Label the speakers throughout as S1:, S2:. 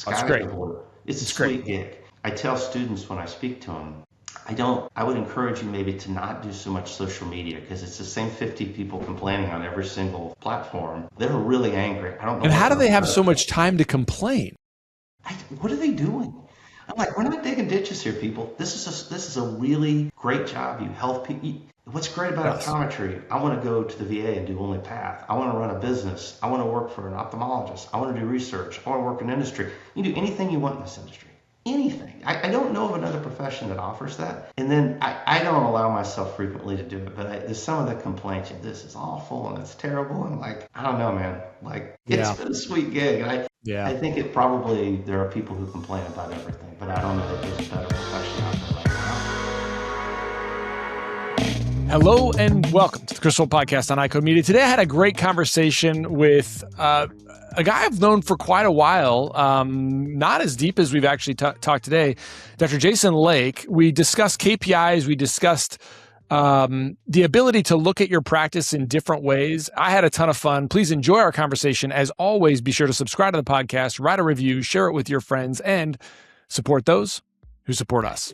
S1: That's
S2: Sky is the
S1: great.
S2: border. It's a
S1: It's great.
S2: sweet gig. I tell students when I speak to them, I would encourage you maybe to not do so much social media because it's the same 50 people complaining on every single platform. They're really angry. I don't know
S1: And
S2: what
S1: how do
S2: they're
S1: they have
S2: upset
S1: so much
S2: about.
S1: time to complain?
S2: What are they doing? I'm like, we're not digging ditches here, people. This is a really great job. You help people. What's great about
S1: Yes.
S2: optometry? I want to go to the VA and do only path. I want to run a business. I want to work for an ophthalmologist. I want to do research. I want to work in industry. You can do anything you want in this industry. Anything. I don't know of another profession that offers that. And then I don't allow myself frequently to do it, but there's some of the complaints. This is awful and it's terrible. And like, I don't know, man. Like, it's
S1: Yeah.
S2: been a sweet gig. I
S1: Yeah.
S2: think there are people who complain about everything, but I don't know that there's a better profession out there right now.
S1: Hello and welcome to the Crystal Podcast on iCode Media. Today I had a great conversation with a guy I've known for quite a while, not as deep as we've actually talked today, Dr. Jason Lake. We discussed KPIs. We discussed the ability to look at your practice in different ways. I had a ton of fun. Please enjoy our conversation. As always, be sure to subscribe to the podcast, write a review, share it with your friends, and support those who support us.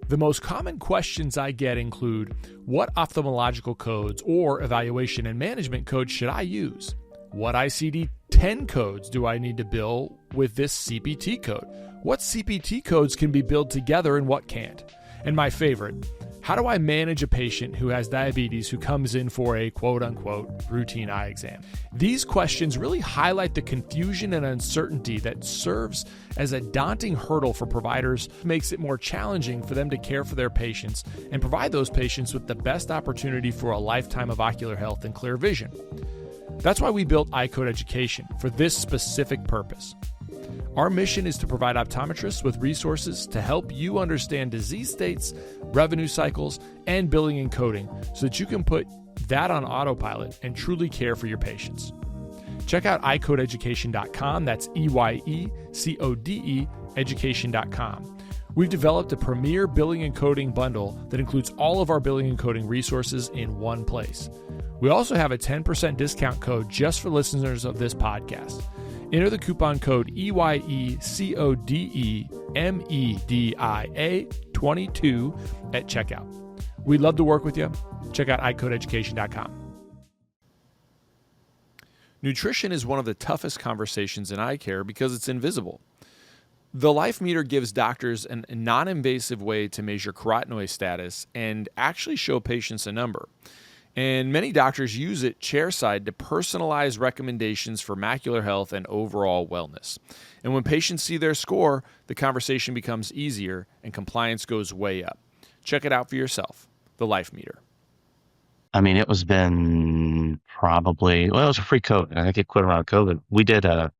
S1: The most common questions I get include, what ophthalmological codes or evaluation and management codes should I use? What ICD-10 codes do I need to bill with this CPT code? What CPT codes can be billed together and what can't? And my favorite, how do I manage a patient who has diabetes who comes in for a quote-unquote routine eye exam? These questions really highlight the confusion and uncertainty that serves as a daunting hurdle for providers, makes it more challenging for them to care for their patients and provide those patients with the best opportunity for a lifetime of ocular health and clear vision. That's why we built iCode Education for this specific purpose. Our mission is to provide optometrists with resources to help you understand disease states, revenue cycles, and billing and coding so that you can put that on autopilot and truly care for your patients. Check out iCodeEducation.com. That's EYECODE education.com. We've developed a premier billing and coding bundle that includes all of our billing and coding resources in one place. We also have a 10% discount code just for listeners of this podcast. Enter the coupon code EYECODEMEDIA22 at checkout. We'd love to work with you. Check out iCodeEducation.com. Nutrition is one of the toughest conversations in eye care because it's invisible. The Life Meter gives doctors a non-invasive way to measure carotenoid status and actually show patients a number. And many doctors use it chairside to personalize recommendations for macular health and overall wellness. And when patients see their score, the conversation becomes easier and compliance goes way up. Check it out for yourself, the Life Meter.
S2: I mean, it was been it was a free COVID. I think it quit around COVID.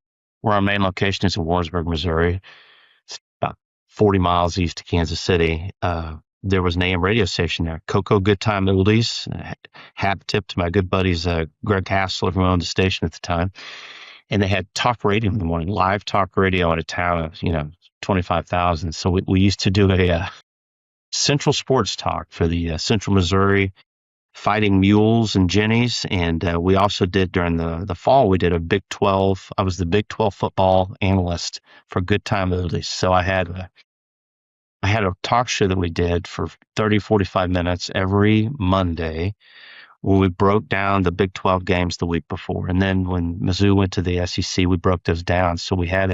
S2: Where our main location is in Warrensburg, Missouri. It's about 40 miles east of Kansas City. There was an AM radio station there, Cocoa Good Time Oldies. Hat tip to my good buddies, Greg Hassler, who owned the station at the time. And they had talk radio in the morning, live talk radio in a town of, 25,000. So we used to do a Central Sports Talk for the Central Missouri Fighting Mules and Jennies. And we also did during the fall, we did a Big 12. I was the Big 12 football analyst for Good Time Oldies. So I had a talk show that we did for 30, 45 minutes every Monday where we broke down the Big 12 games the week before. And then when Mizzou went to the SEC, we broke those down. So we had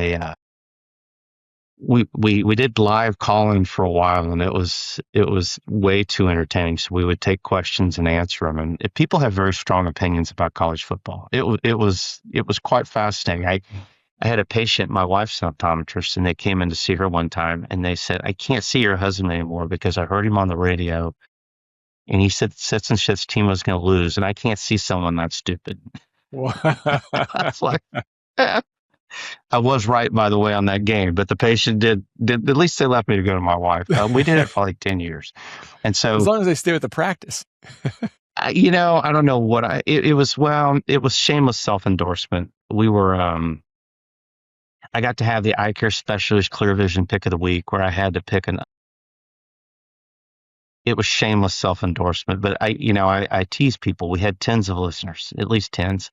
S2: we did live calling for a while, and it was way too entertaining. So we would take questions and answer them. And people have very strong opinions about college football. It was quite fascinating. I had a patient, my wife's an optometrist, and they came in to see her one time, and they said, I can't see your husband anymore because I heard him on the radio, and he said such and such team was going to lose, and I can't see someone that stupid. I was like, I was right, by the way, on that game, but the patient did at least they left me to go to my wife. We did it for like 10 years. And so
S1: as long as they stay with the practice.
S2: I don't know what it was shameless self-endorsement. We were, I got to have the eye care specialist clear vision pick of the week where I had to pick it was shameless self-endorsement, but I tease people. We had tens of listeners, at least tens.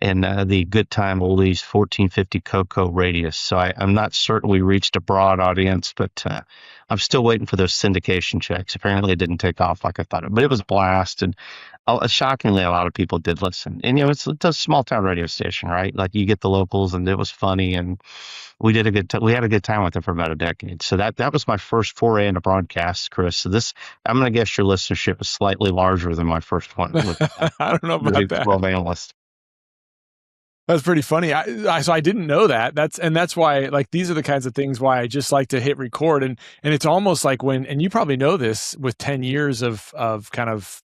S2: in the good time oldies 1450 Cocoa radius. So I'm not certain we reached a broad audience, but I'm still waiting for those syndication checks. Apparently it didn't take off like I thought it, but it was a blast. And shockingly, a lot of people did listen. And, it's a small town radio station, right? Like you get the locals, and it was funny. And we had a good time with it for about a decade. So that was my first foray into broadcast, Chris. So I'm going to guess your listenership is slightly larger than my first one with
S1: I don't know about that.
S2: 12 analysts.
S1: That's pretty funny. So I didn't know that. That's why, like, these are the kinds of things why I just like to hit record. And it's almost like and you probably know this with 10 years of kind of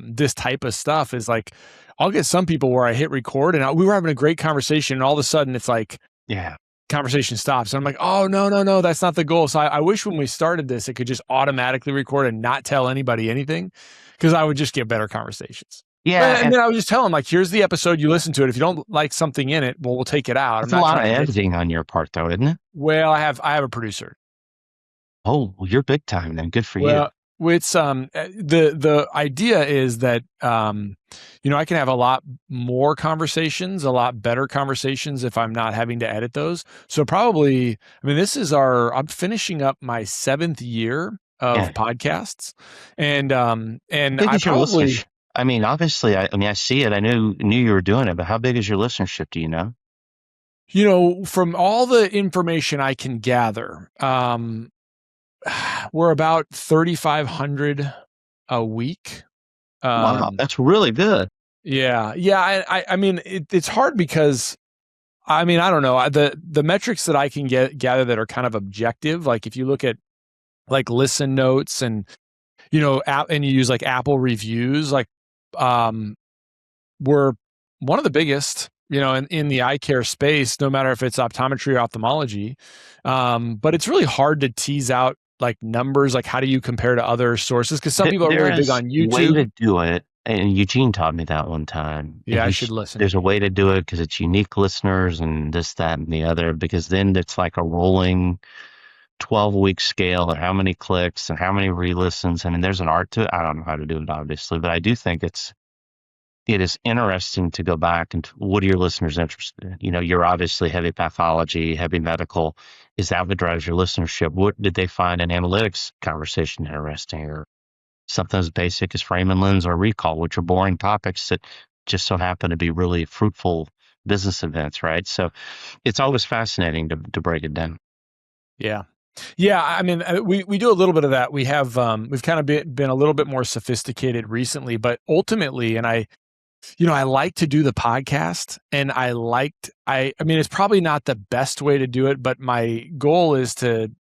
S1: this type of stuff, is like, I'll get some people where I hit record and we were having a great conversation, and all of a sudden it's like,
S2: yeah,
S1: conversation stops. And I'm like, oh, no, that's not the goal. So I wish when we started this, it could just automatically record and not tell anybody anything, because I would just get better conversations.
S2: Yeah.
S1: And then I would just tell them, like, here's the episode, you listen to it. If you don't like something in it, we'll take it out.
S2: It's a lot of editing on your part, though, isn't it?
S1: Well, I have a producer.
S2: Oh, well, you're big time then. Good for you.
S1: It's the idea is that I can have a lot more conversations, a lot better conversations, if I'm not having to edit those. So probably, I'm finishing up my 7th year of podcasts, and I probably.
S2: Obviously, I see it. I knew you were doing it, but how big is your listenership? Do you know?
S1: From all the information I can gather, we're about 3,500 a week.
S2: Wow, that's really good.
S1: Yeah. It's hard because, I don't know, the metrics that I can gather that are kind of objective, like if you look at like listen notes and and you use like Apple reviews, like we're one of the biggest, in the eye care space, no matter if it's optometry or ophthalmology. But it's really hard to tease out like numbers, like how do you compare to other sources? Because some people are really big on YouTube.
S2: Way to do it, and Eugene taught me that one time.
S1: Yeah, I should listen.
S2: There's a way to do it because it's unique listeners and this, that, and the other. Because then it's like a rolling 12-week scale of how many clicks and how many re-listens. There's an art to it. I don't know how to do it, obviously, but I do think it is interesting to go back and what are your listeners interested in? You're obviously heavy pathology, heavy medical. Is that what drives your listenership? What did they find in analytics conversation interesting, or something as basic as frame and lens or recall, which are boring topics that just so happen to be really fruitful business events, right? So it's always fascinating to break it down.
S1: Yeah. Yeah, we do a little bit of that. We have we've kind of been a little bit more sophisticated recently, but ultimately, and I like to do the podcast, and it's probably not the best way to do it, but my goal is to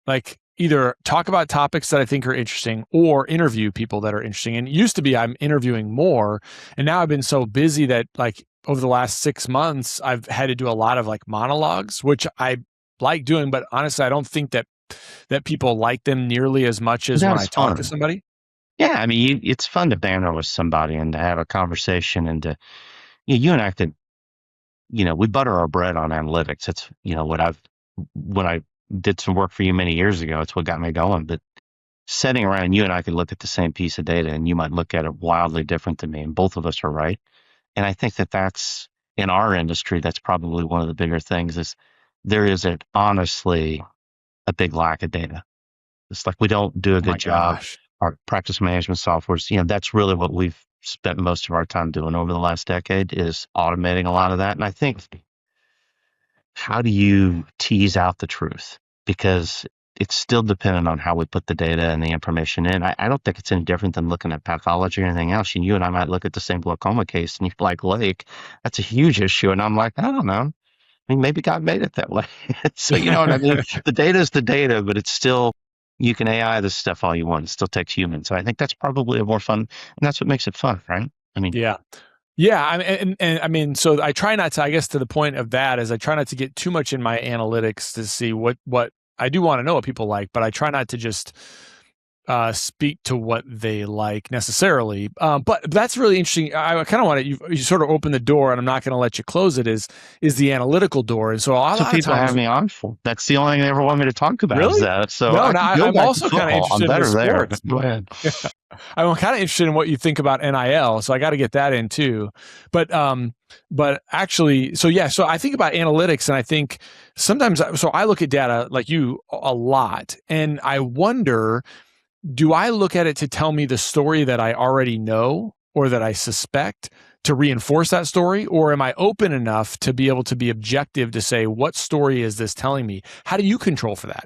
S1: like either talk about topics that I think are interesting or interview people that are interesting. And it used to be I'm interviewing more, and now I've been so busy that like over the last 6 months, I've had to do a lot of like monologues, which I like doing, but honestly, I don't think that people like them nearly as much as when I talk to somebody.
S2: Yeah, it's fun to banter with somebody and to have a conversation, and you and I could, we butter our bread on analytics. That's, when I did some work for you many years ago, it's what got me going. But sitting around, you and I could look at the same piece of data, and you might look at it wildly different than me, and both of us are right. And I think that's in our industry, that's probably one of the bigger things is there is honestly a big lack of data. It's like we don't do a good job. Our practice management softwares, that's really what we've spent most of our time doing over the last decade, is automating a lot of that. And I think, how do you tease out the truth? Because it's still dependent on how we put the data and the information in. I don't think it's any different than looking at pathology or anything else. And you and I might look at the same glaucoma case, and you're like, Lake, that's a huge issue. And I'm like, I don't know. Maybe God made it that way. So, you know what I mean? The data is the data, but it's still, you can AI this stuff all you want. It still takes humans. So I think that's probably a more fun, and that's what makes it fun, right?
S1: Yeah. So I try not to, I guess to the point of that is I try not to get too much in my analytics to see what I do want to know what people like, but I try not to just speak to what they like necessarily. But that's really interesting. I kind of want to, you sort of open the door, and I'm not going to let you close it, is the analytical door. And so a
S2: So
S1: lot of
S2: people
S1: times,
S2: have me on for. That's the only thing they ever want me to talk about is
S1: really?
S2: that. So
S1: No,
S2: I
S1: no,
S2: could go
S1: I'm
S2: back to
S1: also kind of
S2: football. I'm
S1: interested with
S2: better there,
S1: sports.
S2: but go ahead.
S1: I'm kind of interested in what you think about NIL, so I got to get that in too. But actually, so yeah, so I think about analytics, and I think sometimes, so I look at data like you a lot, and I wonder, do I look at it to tell me the story that I already know or that I suspect to reinforce that story? Or am I open enough to be able to be objective to say, what story is this telling me? How do you control for that?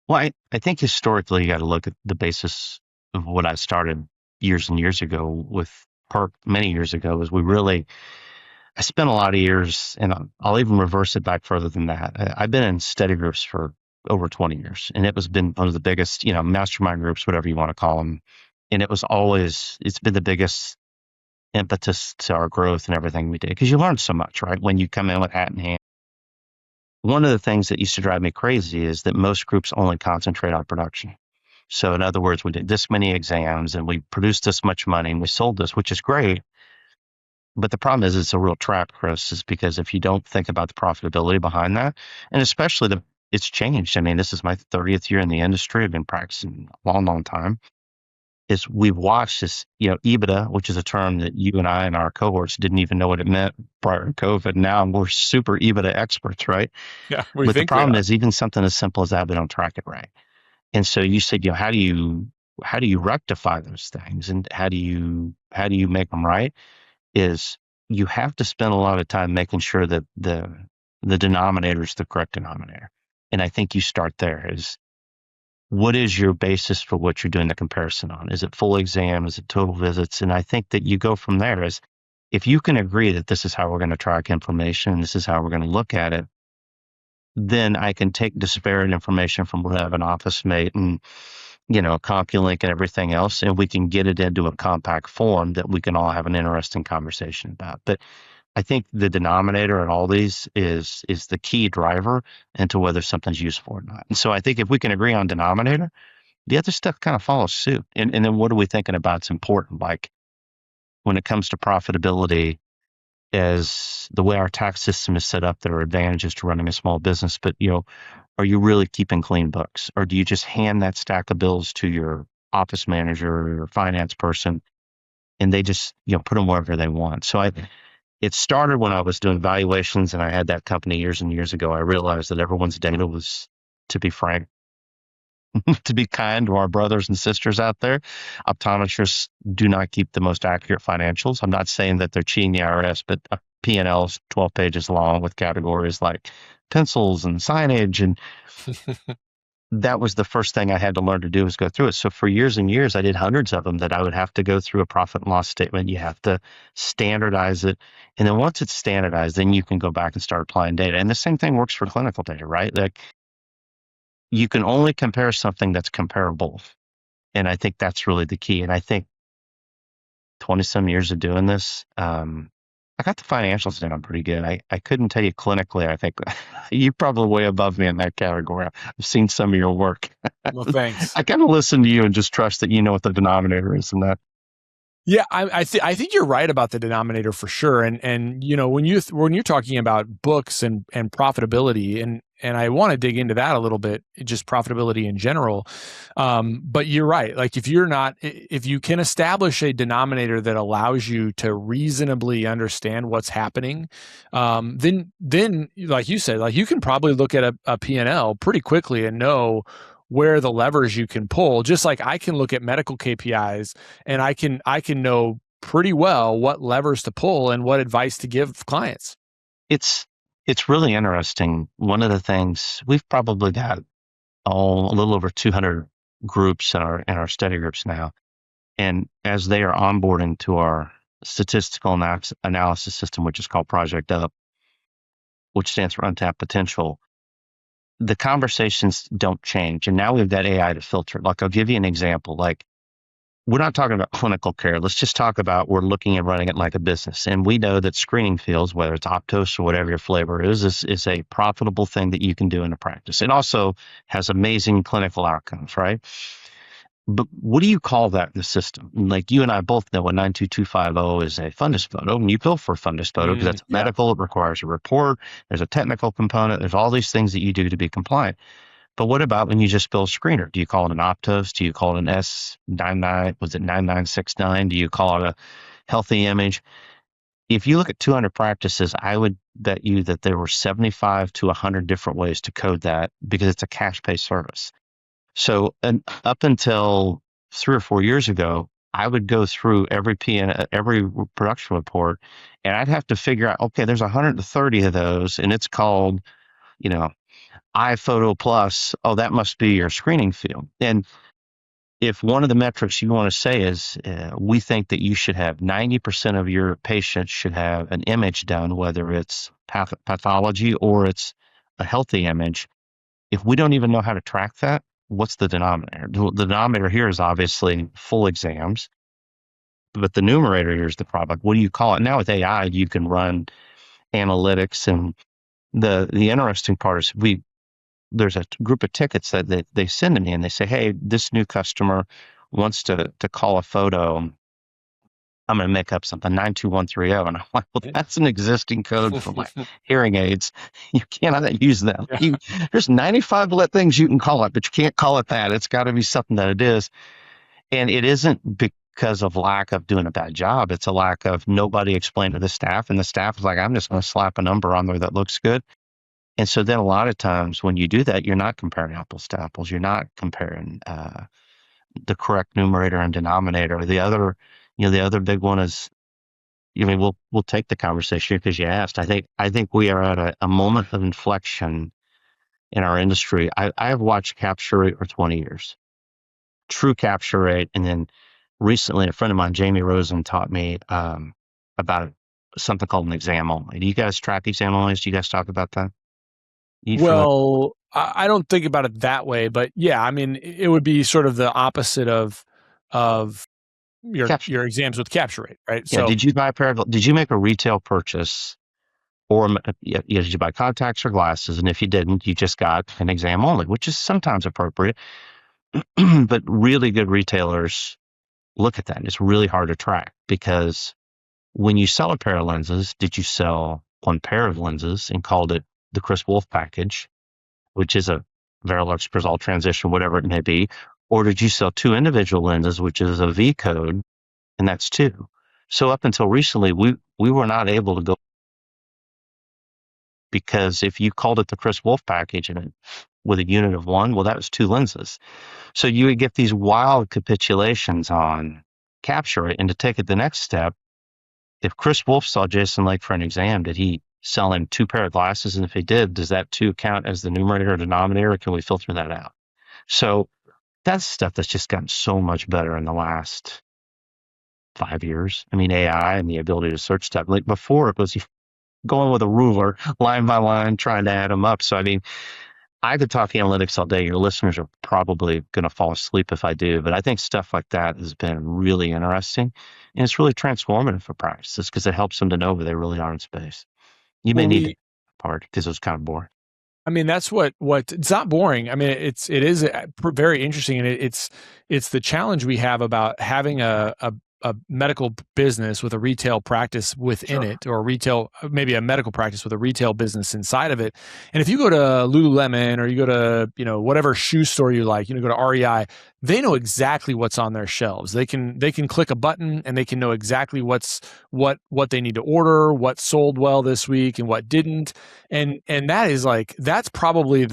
S2: Well, I think historically you got to look at the basis of what I started years and years ago with Perk many years ago is I spent a lot of years, and I'll even reverse it back further than that. I've been in study groups for over 20 years, and it was been one of the biggest, mastermind groups, whatever you want to call them. And it's been the biggest impetus to our growth and everything we did because you learn so much, right? When you come in with hat in hand. One of the things that used to drive me crazy is that most groups only concentrate on production. So in other words, we did this many exams and we produced this much money and we sold this, which is great. But the problem is it's a real trap, Chris, is because if you don't think about the profitability behind that, and especially it's changed. I mean, this is my 30th year in the industry. I've been practicing a long, long time. Is we've watched this, EBITDA, which is a term that you and I and our cohorts didn't even know what it meant prior to COVID. Now we're super EBITDA experts, right?
S1: Yeah, we
S2: But the
S1: think we
S2: problem
S1: are.
S2: is even something as simple as that, they don't track it right. And so you said, how do you rectify those things and how do you make them right? Is you have to spend a lot of time making sure that the denominator is the correct denominator. And I think you start there is what is your basis for what you're doing the comparison on? Is it full exam? Is it total visits? And I think that you go from there is if you can agree that this is how we're going to track information, this is how we're going to look at it, then I can take disparate information from what I have an office mate and, CompuLink and everything else, and we can get it into a compact form that we can all have an interesting conversation about. But I think the denominator in all these is the key driver into whether something's useful or not. And so I think if we can agree on denominator, the other stuff kind of follows suit. And then what are we thinking about? It's important. Like when it comes to profitability, as the way our tax system is set up, there are advantages to running a small business, but are you really keeping clean books? Or do you just hand that stack of bills to your office manager or your finance person and they just, put them wherever they want? So it started when I was doing valuations and I had that company years and years ago. I realized that everyone's data was, to be frank, to be kind to our brothers and sisters out there, optometrists do not keep the most accurate financials. I'm not saying that they're cheating the IRS, but a P&L is 12 pages long with categories like pencils and signage. And that was the first thing I had to learn to do was go through it. So for years and years, I did hundreds of them that I would have to go through a profit and loss statement. You have to standardize it. And then once it's standardized, then you can go back and start applying data. And the same thing works for clinical data, right? Like you can only compare something that's comparable. And I think that's really the key. And I think 20 some years of doing this, I got the financials down pretty good. I couldn't tell you clinically. I think you're probably way above me in that category. I've seen some of your work.
S1: Well, thanks.
S2: I kind of listen to you and just trust that you know what the denominator is in that.
S1: Yeah, I think you're right about the denominator for sure. And when you're talking about books and profitability, and I want to dig into that a little bit, just profitability in general. But you're right. Like if you can establish a denominator that allows you to reasonably understand what's happening, then like you said, like you can probably look at a P&L pretty quickly and know where the levers you can pull, just like I can look at medical KPIs and I can know pretty well what levers to pull and what advice to give clients.
S2: It's it's really interesting. One of the things we've probably got a little over 200 groups in our study groups now, and as they are onboarding to our statistical analysis system, which is called Project Up, which stands for Untapped Potential, the conversations don't change. And now we've got AI to filter. Like I'll give you an example. Like we're not talking about clinical care. Let's just talk about we're looking at running it like a business. And we know that screening fields, whether it's Optos or whatever your flavor is a profitable thing that you can do in a practice. It also has amazing clinical outcomes, right? But what do you call that in the system? Like you and I both know what 92250 is a fundus photo, and you bill for a fundus photo because that's
S1: Yeah.
S2: medical. It requires a report. There's a technical component. There's all these things that you do to be compliant. But what about when you just bill a screener? Do you call it an Optos? Do you call it an S99? Was it 9969? Do you call it a healthy image? If you look at 200 practices, I would bet you that there were 75 to 100 different ways to code that because it's a cash pay service. So up until 3 or 4 years ago, I would go through every every production report, and I'd have to figure out, okay, there's 130 of those, and it's called, you know, iPhoto Plus. Oh, that must be your screening field. And if one of the metrics you want to say is, we think that you should have 90% of your patients should have an image done, whether it's pathology or it's a healthy image. If we don't even know how to track that, what's the denominator? The denominator here is obviously full exams, but the numerator here is the product. What do you call it? Now with AI, you can run analytics, and the interesting part is there's a group of tickets that they send to me, and they say, hey, this new customer wants to call a photo. I'm going to make up something, 92130. And I'm like, well, that's an existing code for my hearing aids. You cannot use them.
S1: Yeah.
S2: There's 95 things you can call it, but you can't call it that. It's got to be something that it is. And it isn't because of lack of doing a bad job. It's a lack of nobody explained to the staff. And the staff is like, I'm just going to slap a number on there that looks good. And so then a lot of times when you do that, you're not comparing apples to apples. You're not comparing the correct numerator and denominator. The other big one is, we'll take the conversation because you asked. I think we are at a moment of inflection in our industry. I have watched capture rate for 20 years, true capture rate. And then recently a friend of mine, Jamie Rosen, taught me about something called an exam only. Do you guys track exam only? Do you guys talk about that?
S1: Well, I don't think about it that way, but yeah, I mean, it would be sort of the opposite of your exams with capture rate, right?
S2: Yeah.
S1: So
S2: Did you buy did you make a retail purchase, or did you buy contacts or glasses? And if you didn't, you just got an exam only, which is sometimes appropriate. But really good retailers look at that. It's really hard to track because when you sell a pair of lenses, did you sell one pair of lenses and called it the Chris Wolfe package, which is a Verilux Crizal transition, whatever it may be? Or did you sell two individual lenses, which is a V code, and that's two? So up until recently, we were not able to go, because if you called it the Chris Wolfe package and with a unit of one, well, that was two lenses. So you would get these wild capitulations on capture it. And to take it the next step, if Chris Wolfe saw Jason Lake for an exam, did he sell him two pair of glasses? And if he did, does that two count as the numerator or denominator, or can we filter that out? So that's stuff that's just gotten so much better in the last 5 years. I mean, AI and the ability to search stuff. Like before, it was going with a ruler, line by line, trying to add them up. So, I mean, I could talk analytics all day. Your listeners are probably going to fall asleep if I do, but I think stuff like that has been really interesting, and it's really transformative for practices because it helps them to know where they really are in space. You may need that part because it was kind of boring.
S1: I mean, that's what it's not boring. I mean, it is very interesting, and it's the challenge we have about having a medical business with a retail practice within it, or maybe a medical practice with a retail business inside of it. And if you go to Lululemon, or you go to, whatever shoe store you like, go to REI, they know exactly what's on their shelves. They can click a button and they can know exactly what they need to order, what sold well this week and what didn't. And that is that's probably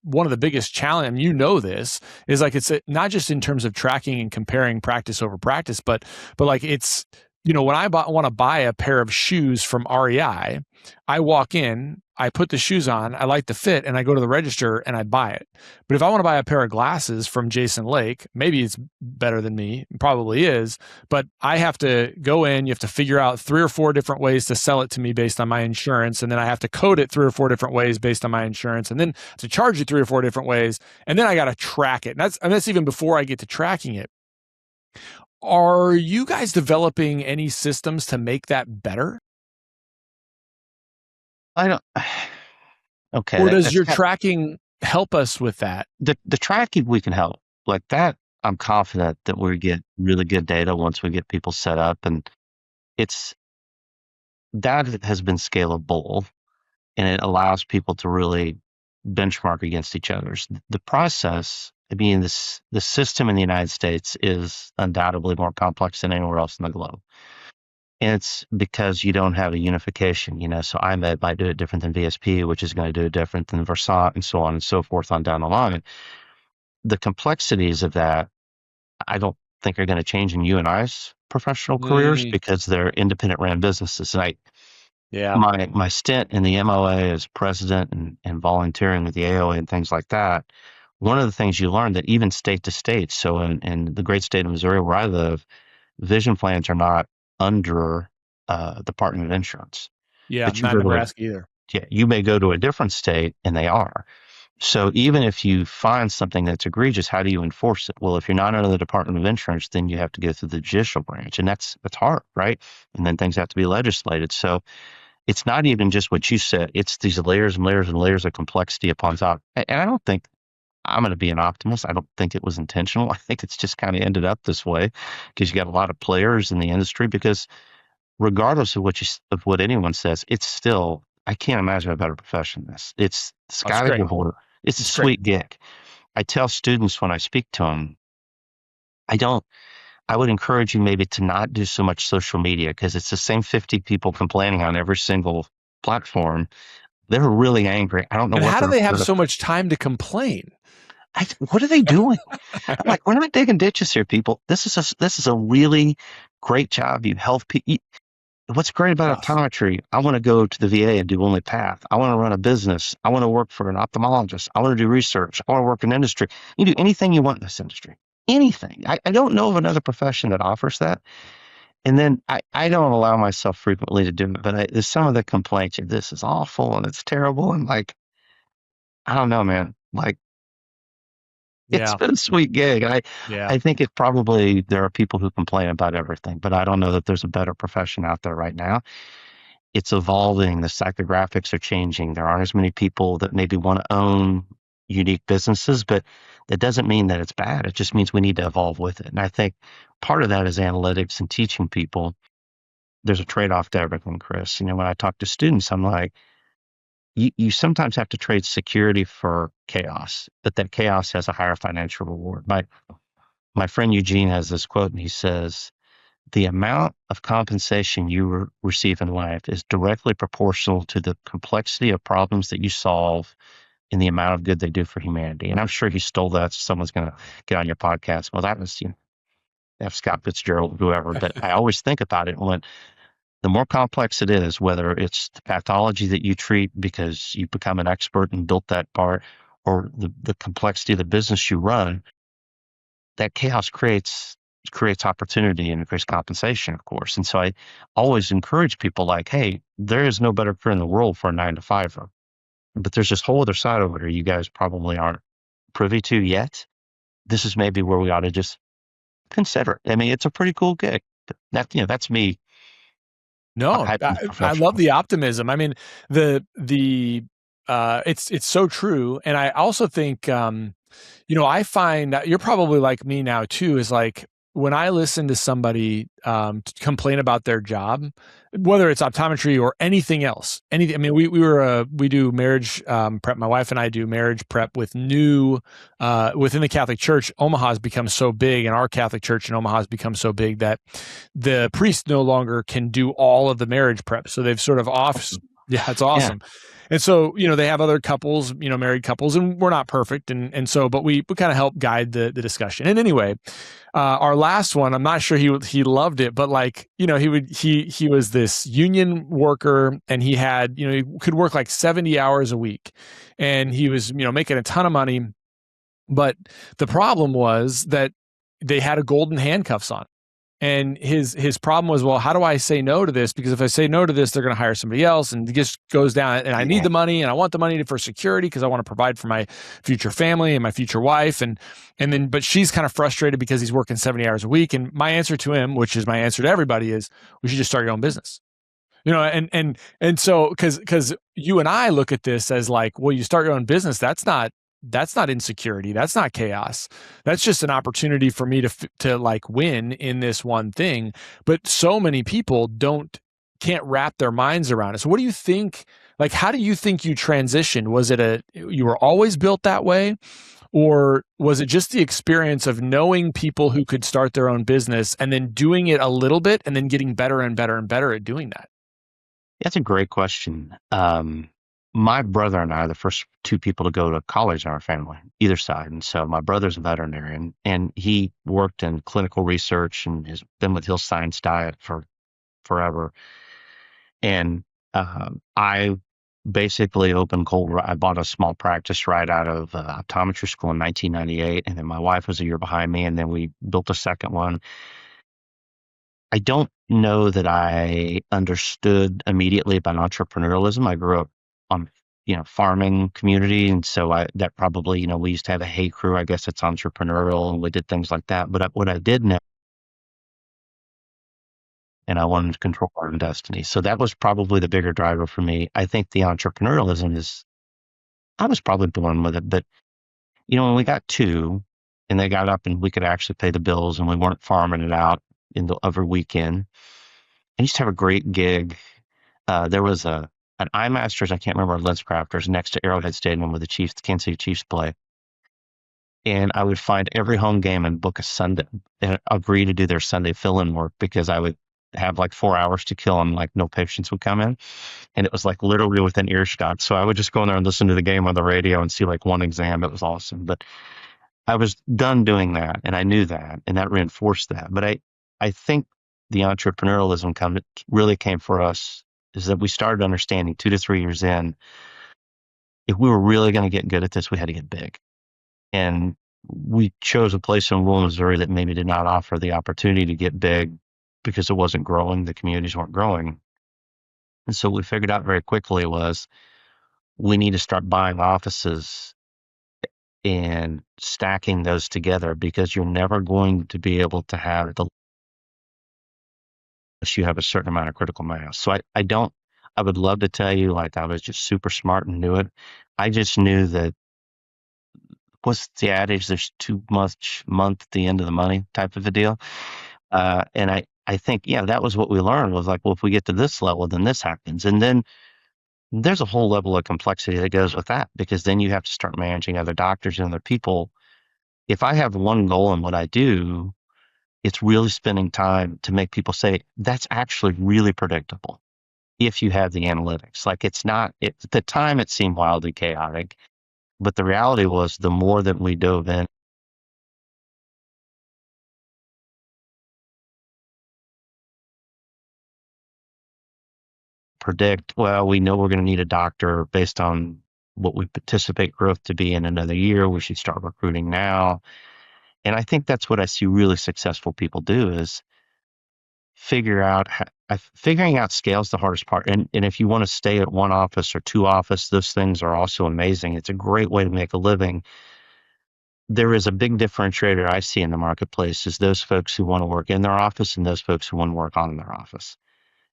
S1: one of the biggest challenge, and this, is it's not just in terms of tracking and comparing practice over practice, but it's, when I want to buy a pair of shoes from REI, I walk in, I put the shoes on, I like the fit, and I go to the register and I buy it. But if I want to buy a pair of glasses from Jason Lake, maybe it's better than me, it probably is, but I have to go in, you have to figure out 3 or 4 different ways to sell it to me based on my insurance, and then I have to code it 3 or 4 different ways based on my insurance, and then to charge you 3 or 4 different ways, and then I got to track it. And that's even before I get to tracking it. Are you guys developing any systems to make that better?
S2: I don't. Okay,
S1: Or does
S2: that's
S1: your
S2: got
S1: tracking help us with that?
S2: the tracking. We can help like that. I'm confident that we get really good data once we get people set up, and it's that has been scalable, and it allows people to really benchmark against each other's. The process, I mean, the system in the United States is undoubtedly more complex than anywhere else in the globe. And it's because you don't have a unification, so IMED might do it different than VSP, which is going to do it different than Versant, and so on and so forth on down the line. The complexities of that, I don't think are going to change in you and I's professional careers
S1: Mm,
S2: because they're independent ran businesses. And
S1: yeah.
S2: my stint in the MOA as president and volunteering with the AOA and things like that, one of the things you learn that even state to state, so in the great state of Missouri where I live, vision plans are not under Department of Insurance.
S1: Yeah,
S2: But you
S1: not
S2: go to
S1: Nebraska either.
S2: yeah, you may go to a different state and they are. So even if you find something that's egregious, how do you enforce it? Well, if you're not under the Department of Insurance, then you have to go through the judicial branch, and that's hard, right? And then things have to be legislated. So it's not even just what you said. It's these layers and layers and layers of complexity upon top. And I don't think I'm going to be an optimist. I don't think it was intentional. I think it's just kind of ended up this way because you got a lot of players in the industry. Because regardless of of what anyone says, it's still I can't imagine a better profession than this. It's
S1: That's
S2: sky to
S1: great.
S2: the border. It's a
S1: It's great.
S2: sweet gig. I tell students when I speak to them, I don't. I would encourage you maybe to not do so much social media because it's the same 50 people complaining on every single platform. They're really angry. I don't know
S1: And
S2: what
S1: how do
S2: they're
S1: they have
S2: upset
S1: so
S2: about.
S1: much time to complain?
S2: What are they doing? I'm like, we're not digging ditches here, people. This is a really great job. You health people. What's great about
S1: Yes.
S2: optometry? I want to go to the VA and do only path. I want to run a business. I want to work for an ophthalmologist. I want to do research. I want to work in industry. You do anything you want in this industry. Anything. I don't know of another profession that offers that. And then I don't allow myself frequently to do it, but there's some of the complaints. This is awful and it's terrible. And like, I don't know, man. Like, it's
S1: Yeah.
S2: been a sweet gig.
S1: Yeah.
S2: I think there are people who complain about everything, but I don't know that there's a better profession out there right now. It's evolving. The psychographics are changing. There aren't as many people that maybe want to own unique businesses, but that doesn't mean that it's bad. It just means we need to evolve with it. And I think part of that is analytics and teaching people. There's a trade-off to everything, Chris. When I talk to students, I'm like, you sometimes have to trade security for chaos, but that chaos has a higher financial reward. My friend Eugene has this quote, and he says, the amount of compensation you receive in life is directly proportional to the complexity of problems that you solve and the amount of good they do for humanity. And I'm sure he stole that. Someone's going to get on your podcast. Well, that was, F. Scott Fitzgerald, whoever. But I always think about it when the more complex it is, whether it's the pathology that you treat because you become an expert and built that part, or the complexity of the business you run, that chaos creates opportunity and increased compensation, of course. And so I always encourage people like, hey, there is no better career in the world for a 9 to 5, but there's this whole other side over here you guys probably aren't privy to yet. This is maybe where we ought to just consider it. I mean, it's a pretty cool gig. But that's me
S1: No,
S2: hyping the
S1: I love
S2: professional.
S1: the optimism. I mean, it's so true. And I also think, I find that you're probably like me now too, is like when I listen to somebody complain about their job, whether it's optometry or anything else, anything. I mean, we do marriage prep. My wife and I do marriage prep with new within the Catholic Church. Omaha has become so big, and our Catholic Church in Omaha has become so big that the priest no longer can do all of the marriage prep. So they've sort of off.
S2: Awesome.
S1: Yeah, it's
S2: Yeah.
S1: awesome. And so, they have other couples, married couples, and we're not perfect. And so, but we kind of help guide the discussion. And anyway, our last one, I'm not sure he loved it, but like, he was this union worker, and he had, he could work like 70 hours a week, and he was, making a ton of money. But the problem was that they had a golden handcuffs on. And his problem was, well, how do I say no to this? Because if I say no to this, they're going to hire somebody else, and it just goes down. And I need the money, and I want the money for security because I want to provide for my future family and my future wife. And then, but she's kind of frustrated because he's working 70 hours a week. And my answer to him, which is my answer to everybody, is we should just start your own business. And so because you and I look at this as like, well, you start your own business. That's not insecurity. That's not chaos. That's just an opportunity for me to like win in this one thing. But so many people can't wrap their minds around it. So what do you think? Like, how do you think you transitioned? Was it you were always built that way? Or was it just the experience of knowing people who could start their own business and then doing it a little bit and then getting better and better and better at doing that?
S2: That's a great question. My brother and I are the first two people to go to college in our family, either side. And so my brother's a veterinarian, and he worked in clinical research and has been with Hill Science Diet for forever. And I basically opened cold. I bought a small practice right out of optometry school in 1998, and then my wife was a year behind me, and then we built a second one. I don't know that I understood immediately about entrepreneurialism. I grew up on, farming community. And so that probably, we used to have a hay crew. I guess it's entrepreneurial, and we did things like that. But what I did know, and I wanted to control our own destiny. So that was probably the bigger driver for me. I think the entrepreneurialism I was probably born with it. But, when we got two and they got up and we could actually pay the bills and we weren't farming it out every weekend, I used to have a great gig. There was an iMasters, I can't remember, LensCrafters next to Arrowhead Stadium where the Kansas City Chiefs play. And I would find every home game and book a Sunday and agree to do their Sunday fill-in work because I would have like 4 hours to kill and like no patients would come in. And it was like literally within earshot. So I would just go in there and listen to the game on the radio and see like one exam. It was awesome. But I was done doing that, and I knew that, and that reinforced that. But I think the entrepreneurialism really came for us is that we started understanding 2 to 3 years in, if we were really going to get good at this, we had to get big. And we chose a place in rural Missouri that maybe did not offer the opportunity to get big because it wasn't growing. The communities weren't growing. And so we figured out very quickly was we need to start buying offices and stacking those together because you're never going to be able to have unless you have a certain amount of critical mass. So I would love to tell you like I was just super smart and knew it. I just knew that what's the adage? There's too much month at the end of the money type of a deal. And I think, that was what we learned was like, well, if we get to this level, then this happens. And then there's a whole level of complexity that goes with that because then you have to start managing other doctors and other people. If I have one goal in what I do, it's really spending time to make people say, that's actually really predictable if you have the analytics. Like at the time it seemed wildly chaotic, but the reality was the more that we dove in, predict, well, we know we're going to need a doctor based on what we anticipate growth to be in another year. We should start recruiting now. And I think that's what I see really successful people do is figuring out scale is the hardest part. And if you want to stay at one office or two office, those things are also amazing. It's a great way to make a living. There is a big differentiator I see in the marketplace is those folks who want to work in their office and those folks who want to work on their office.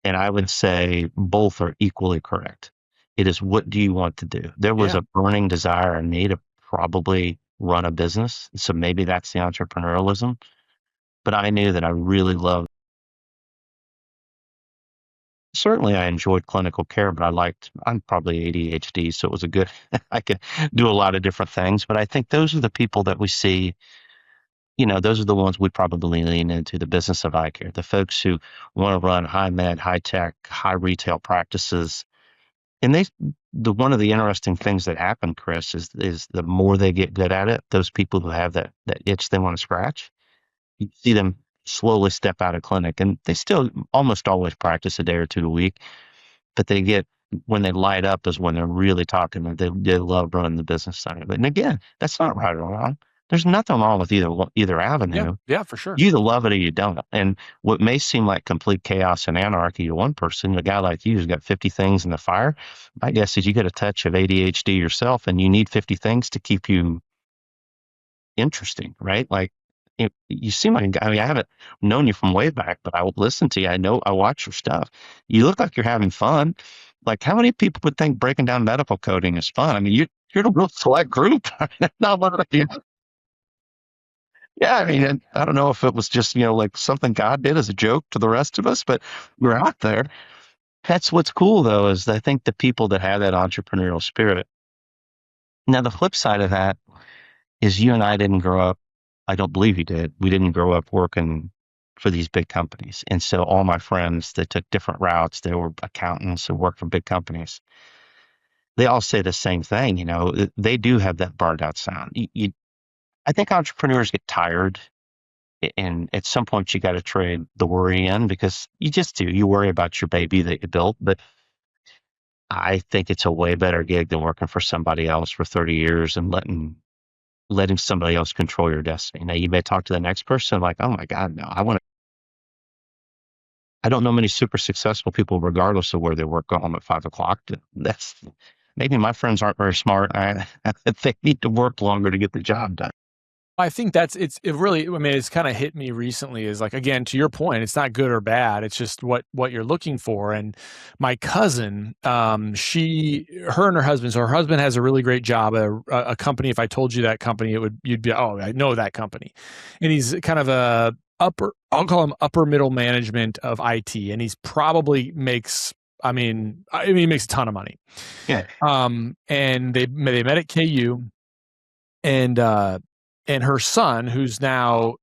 S2: And I would say both are equally correct. It is what do you want to do? There was a burning desire in me to probably run a business. So maybe that's the entrepreneurialism. But I knew that I really loved. Certainly, I enjoyed clinical care, but I'm probably ADHD, so it was I could do a lot of different things. But I think those are the people that we see, those are the ones we probably lean into the business of eye care, the folks who want to run high med, high tech, high retail practices. And one of the interesting things that happen, Chris, is the more they get good at it, those people who have that itch they want to scratch, you see them slowly step out of clinic, and they still almost always practice a day or two a week, but when they light up is when they're really talking. They love running the business side of it. And again, that's not right or wrong. There's nothing wrong with either
S1: Yeah.
S2: avenue.
S1: Yeah, for sure.
S2: You either love it or you don't. And what may seem like complete chaos and anarchy to one person, a guy like you who's got 50 things in the fire, my guess is you get a touch of ADHD yourself, and you need 50 things to keep you interesting, right? Like, you seem like a guy. I mean, I haven't known you from way back, but I will listen to you. I know, I watch your stuff. You look like you're having fun. Like, how many people would think breaking down medical coding is fun? I mean, you're a real select group. Not a lot of you. Yeah, I mean, and I don't know if it was just, like something God did as a joke to the rest of us, but we're out there. That's what's cool, though, is I think the people that have that entrepreneurial spirit. Now, the flip side of that is you and I didn't grow up. I don't believe you did. We didn't grow up working for these big companies. And so all my friends that took different routes, they were accountants who worked for big companies. They all say the same thing. They do have that burned out sound. I think entrepreneurs get tired, and at some point you got to trade the worry in, because you just do. You worry about your baby that you built, but I think it's a way better gig than working for somebody else for 30 years and letting somebody else control your destiny. Now, you may talk to the next person like, oh my God, no, I don't know many super successful people, regardless of where they work, go home at 5 o'clock. That's maybe my friends aren't very smart. They need to work longer to get the job done.
S1: I think it really, I mean, it's kind of hit me recently is like, again, to your point, it's not good or bad. It's just what you're looking for. And my cousin, her and her husband, so her husband has a really great job at a company. If I told you that company, you'd be, oh, I know that company. And he's kind of I'll call him upper middle management of IT. And he's probably makes, he makes a ton of money.
S2: Yeah.
S1: And they met at KU, and her son, who's now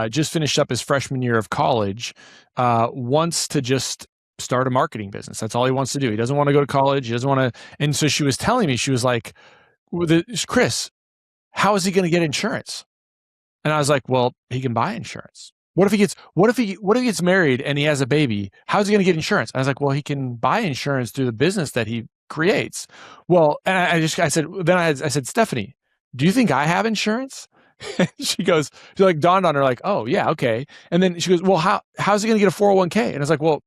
S1: just finished up his freshman year of college, wants to just start a marketing business. That's all he wants to do. He doesn't want to go to college. He doesn't want to. And so she was telling me, she was like, Chris, how is he going to get insurance? And I was like, well, he can buy insurance. What if he gets married and he has a baby? How's he going to get insurance? And I was like, well, he can buy insurance through the business that he creates. Well, and I said, Stephanie, do you think I have insurance? She like dawned on her like, oh yeah, okay. And then she goes, well, how's he going to get a 401k? And I was like, well,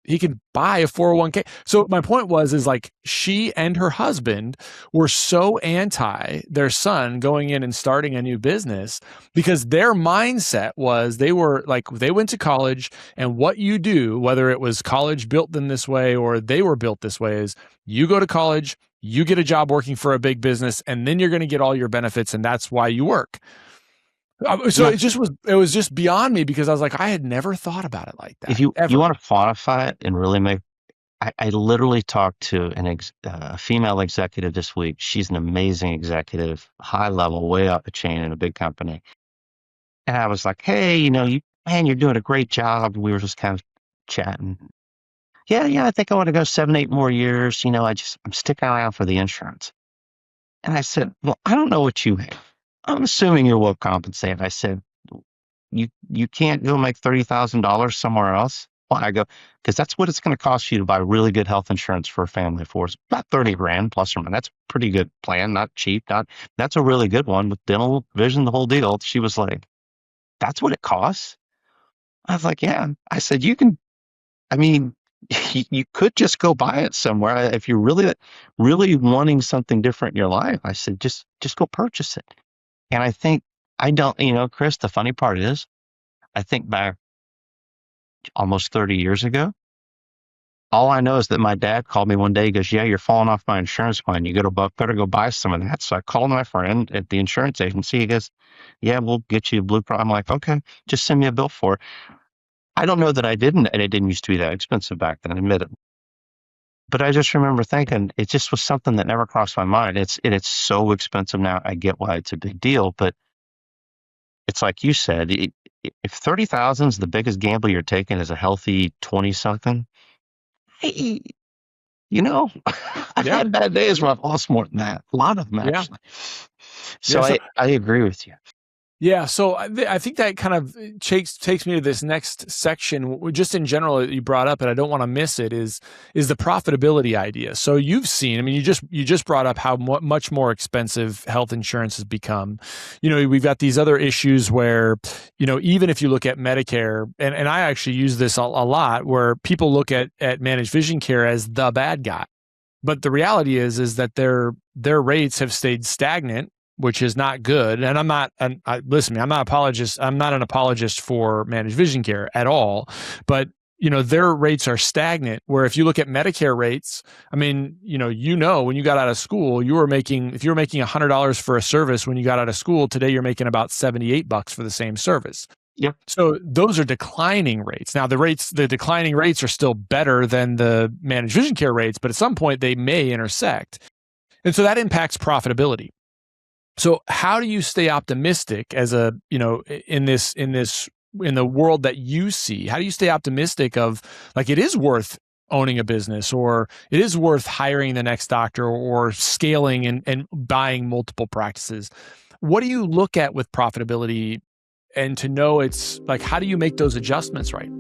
S1: he can buy a 401k. So my point is like, she and her husband were so anti their son going in and starting a new business, because their mindset was they went to college, and what you do, whether it was college built in this way or they were built this way, is you go to college, you get a job working for a big business, and then you're going to get all your benefits, and that's why you work. So it was just beyond me, because I was like, I had never thought about it like that.
S2: If you want to quantify it and really make, I literally talked to a female executive this week. She's an amazing executive, high level, way up the chain in a big company. And I was like, hey, you're doing a great job. We were just kind of chatting. Yeah, I think I want to go 7-8 more years. I'm sticking around for the insurance. And I said, well, I don't know what you have. I'm assuming you're well compensated. I said, you can't go make $30,000 somewhere else. Well, I go, because that's what it's going to cost you to buy really good health insurance for a family of four. It's about 30 grand plus or minus. That's a pretty good plan, not cheap. That's a really good one with dental, vision, the whole deal. She was like, that's what it costs? I was like, yeah. I said, you could just go buy it somewhere. If you're really, really wanting something different in your life, I said, just go purchase it. And I think, Chris, the funny part is, I think back almost 30 years ago, all I know is that my dad called me one day. He goes, yeah, you're falling off my insurance plan. You better go buy some of that. So I called my friend at the insurance agency. He goes, yeah, we'll get you a Blue Cross. I'm like, okay, just send me a bill for it. I don't know that I didn't, and it didn't used to be that expensive back then, admit it. But I just remember thinking, it just was something that never crossed my mind. It's so expensive now. I get why it's a big deal, but it's like you said, if 30,000 is the biggest gamble you're taking as a healthy 20-something, I've had bad days where I've lost more than that. A lot of them, actually. So I agree with you.
S1: Yeah, so I think that kind of takes me to this next section. Just in general, that you brought up, and I don't want to miss it. Is the profitability idea? So you've seen. I mean, you just brought up how much more expensive health insurance has become. We've got these other issues where, even if you look at Medicare, and I actually use this a lot, where people look at managed vision care as the bad guy. But the reality is that their rates have stayed stagnant, which is not good. And listen to me, I'm not an apologist for managed vision care at all, but their rates are stagnant. Where if you look at Medicare rates, I mean, when you got out of school, if you were making $100 for a service when you got out of school, today you're making about $78 for the same service.
S2: Yep.
S1: So those are declining rates. Now the declining rates are still better than the managed vision care rates, but at some point they may intersect. And so that impacts profitability. So how do you stay optimistic in the world that you see? How do you stay optimistic of, like, it is worth owning a business, or it is worth hiring the next doctor, or scaling and buying multiple practices? What do you look at with profitability, and to know it's like, how do you make those adjustments right?